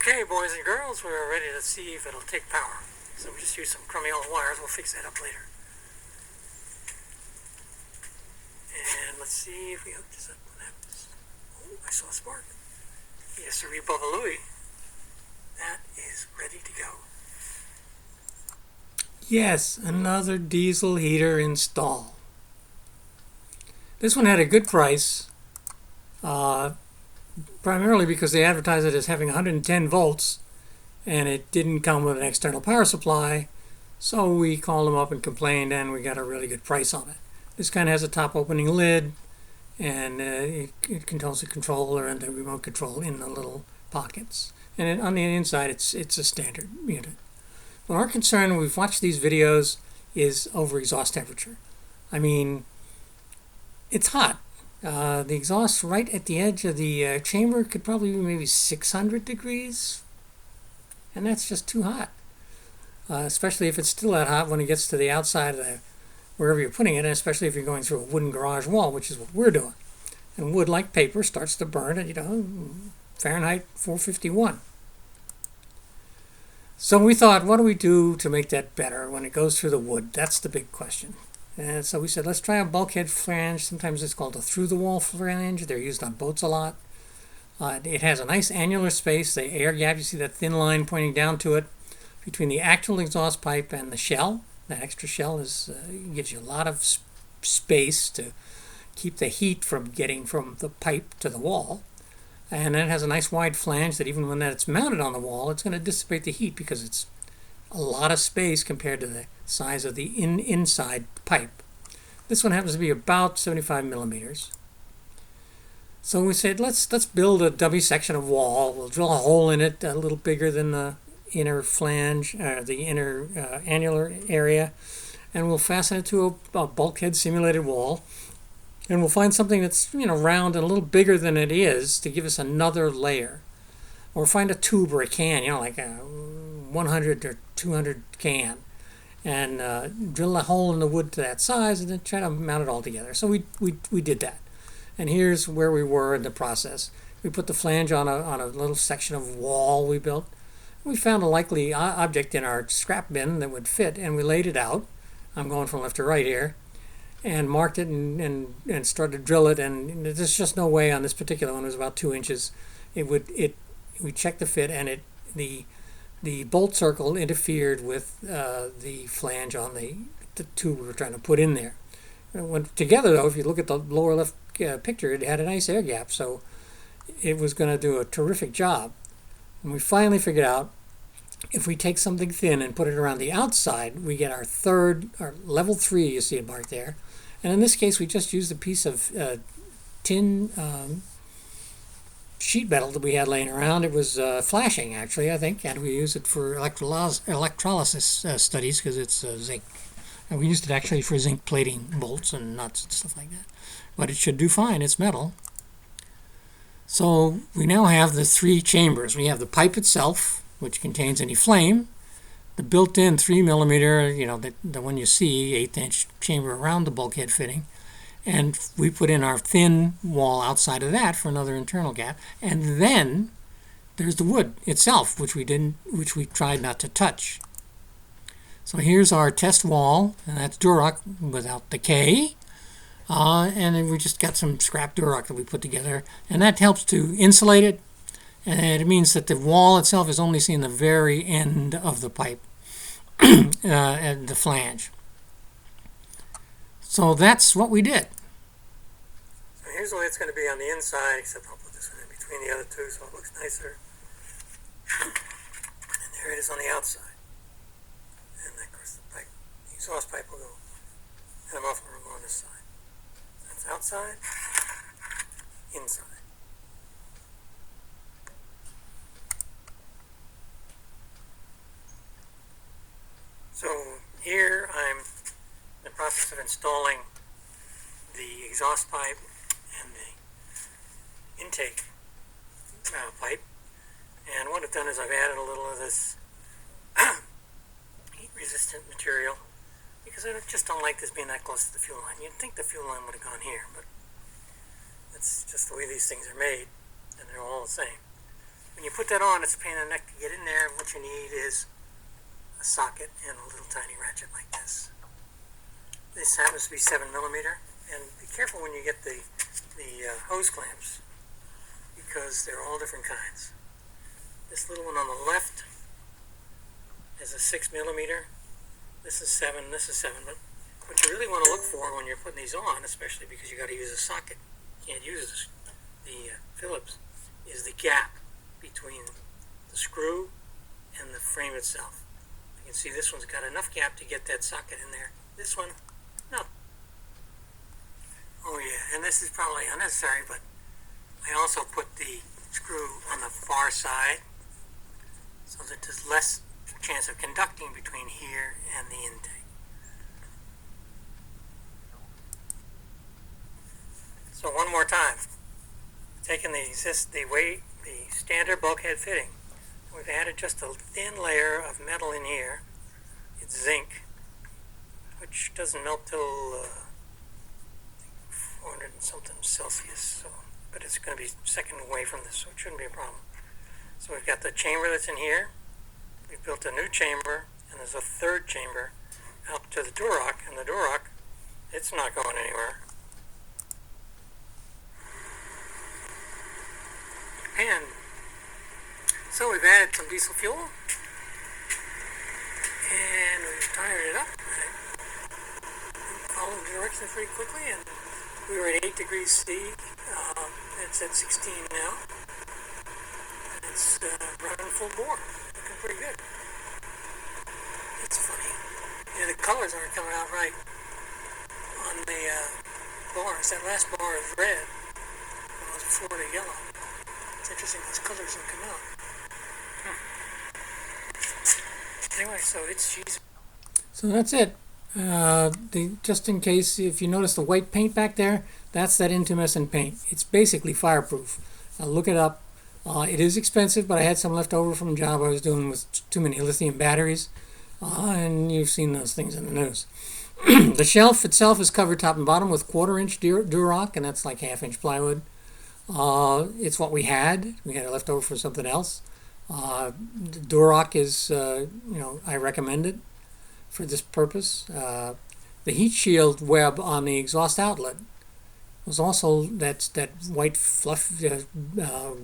Okay, boys and girls, we're ready to see if it'll take power. So we just use some crummy old wires. We'll fix that up later. And let's see if we hook this up. What happens? Oh, I saw a spark. Yes, sir, Bubba Louie. That is ready to go. Yes, another diesel heater install. This one had a good price, primarily because they advertised it as having 110 volts, and it didn't come with an external power supply, so we called them up and complained, and we got a really good price on it. This kind of has a top opening lid, and it controls the controller and the remote control in the little pockets. And on the inside, it's a standard unit. But our concern, we've watched these videos, is over exhaust temperature. I mean, it's hot. The exhaust right at the edge of the chamber could probably be maybe 600 degrees, and that's just too hot. Especially if it's still that hot when it gets to the outside of wherever you're putting it, and especially if you're going through a wooden garage wall, which is what we're doing. And wood, like paper, starts to burn at, Fahrenheit 451. So we thought, what do we do to make that better when it goes through the wood? That's the big question. And so we said, let's try a bulkhead flange. Sometimes it's called a through-the-wall flange. They're used on boats a lot. It has a nice annular space. The air gap, you see that thin line pointing down to it, between the actual exhaust pipe and the shell. That extra shell gives you a lot of space to keep the heat from getting from the pipe to the wall. And then it has a nice wide flange that even when it's mounted on the wall, it's going to dissipate the heat because it's a lot of space compared to the size of the inside pipe. This one happens to be about 75 millimeters. So we said, let's build a dummy section of wall. We'll drill a hole in it a little bigger than the inner flange, the inner annular area, and we'll fasten it to a bulkhead simulated wall. And we'll find something that's round and a little bigger than it is to give us another layer. Or find a tube or a can, like a 100 or 200 can, and drill a hole in the wood to that size, and then try to mount it all together. So we did that. And here's where we were in the process. We put the flange on a little section of wall we built. We found a likely object in our scrap bin that would fit, and we laid it out. I'm going from left to right here. And marked it and started to drill it, and there's just no way on this particular one. It was about 2 inches. We checked the fit, and the bolt circle interfered with the flange on the tube we were trying to put in there. It went together though. If you look at the lower left picture, it had a nice air gap, so it was going to do a terrific job. And we finally figured out if we take something thin and put it around the outside, we get our level 3. You see it marked there. And in this case, we just used a piece of tin sheet metal that we had laying around. It was flashing, actually, I think, and we used it for electrolysis studies because it's zinc. And we used it actually for zinc plating bolts and nuts and stuff like that. But it should do fine. It's metal. So we now have the 3 chambers. We have the pipe itself, which contains any flame, the built-in 3 millimeter, the one you see, 1/8 inch chamber around the bulkhead fitting, and we put in our thin wall outside of that for another internal gap, and then there's the wood itself, which we tried not to touch. So here's our test wall, and that's Durock without the K, and then we just got some scrap Durock that we put together, and that helps to insulate it. And it means that the wall itself is only seeing the very end of the pipe and the flange. So that's what we did. So here's the way it's going to be on the inside, except I'll put this one in between the other two so it looks nicer. And there it is on the outside. And of course the exhaust pipe will go, and the muffler will go on this side. That's outside, inside. So here I'm in the process of installing the exhaust pipe and the intake pipe. And what I've done is I've added a little of this heat-resistant material because I just don't like this being that close to the fuel line. You'd think the fuel line would have gone here, but that's just the way these things are made, and they're all the same. when you put that on, it's a pain in the neck to get in there. What you need is a socket and a little tiny ratchet like this. This happens to be 7mm, and be careful when you get the hose clamps, because they're all different kinds. This little one on the left is a 6mm. This is 7. This is 7. But what you really want to look for when you're putting these on, especially because you got to use a socket, you can't use the Phillips, is the gap between the screw and the frame itself. You can see this one's got enough gap to get that socket in there. This one, no. Oh yeah, and this is probably unnecessary, but I also put the screw on the far side so that there's less chance of conducting between here and the intake. So one more time, taking the standard bulkhead fitting, we've added just a thin layer of metal in here. It's zinc, which doesn't melt till 400 and something Celsius, but it's going to be second away from this, so it shouldn't be a problem. So we've got the chamber that's in here. We've built a new chamber, and there's a third chamber out to the Durock, and the Durock, it's not going anywhere. And so we've added some diesel fuel, and we've tired it up. Followed the directions pretty quickly, and we were at 8 degrees C. It's at 16 now. It's running full bore. Looking pretty good. It's funny. Yeah, the colors aren't coming out right on the bars. That last bar is red. It was before the yellow. It's interesting, those colors don't come out. Anyway, so it's cheese. So that's it. Just in case, if you notice the white paint back there, that's that intumescent paint. It's basically fireproof. Look it up. It is expensive, but I had some left over from a job I was doing with too many lithium batteries, and you've seen those things in the news. The shelf itself is covered top and bottom with 1/4-inch Durock, and that's like 1/2-inch plywood. It's what we had. We had it left over for something else. The Durock is, I recommend it for this purpose. The heat shield web on the exhaust outlet was also that white fluff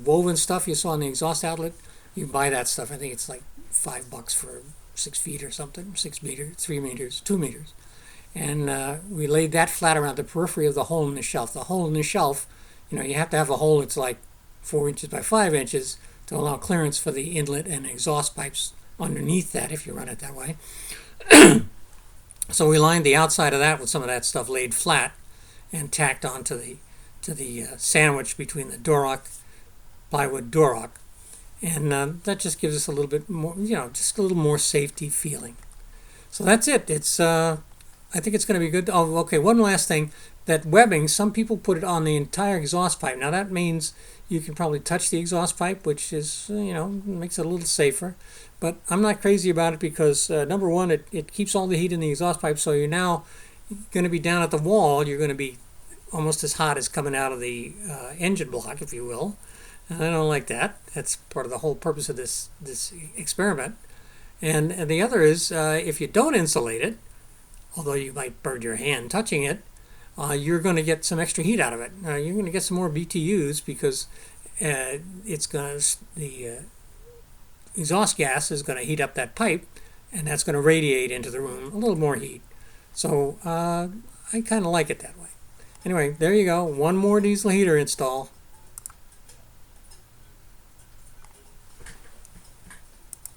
woven stuff you saw on the exhaust outlet. You buy that stuff. I think it's like $5 for 6 feet or something, 6 meters, 3 meters, 2 meters. And we laid that flat around the periphery of the hole in the shelf. The hole in the shelf, you have to have a hole that's like 4 inches by 5 inches to allow clearance for the inlet and exhaust pipes underneath that if you run it that way. So we lined the outside of that with some of that stuff laid flat and tacked onto the sandwich between the Durock, plywood Durock, and that just gives us a little bit more, just a little more safety feeling. So that's it. It's I think it's going to be good. Oh, okay. One last thing. That webbing, some people put it on the entire exhaust pipe. Now that means you can probably touch the exhaust pipe, which is, makes it a little safer. But I'm not crazy about it because, number one, it keeps all the heat in the exhaust pipe, so you're now going to be down at the wall. You're going to be almost as hot as coming out of the engine block, if you will. And I don't like that. That's part of the whole purpose of this experiment. And the other is, if you don't insulate it, although you might burn your hand touching it, you're going to get some extra heat out of it. You're going to get some more BTUs because the exhaust gas is going to heat up that pipe, and that's going to radiate into the room a little more heat. So I kind of like it that way. Anyway, there you go. One more diesel heater install.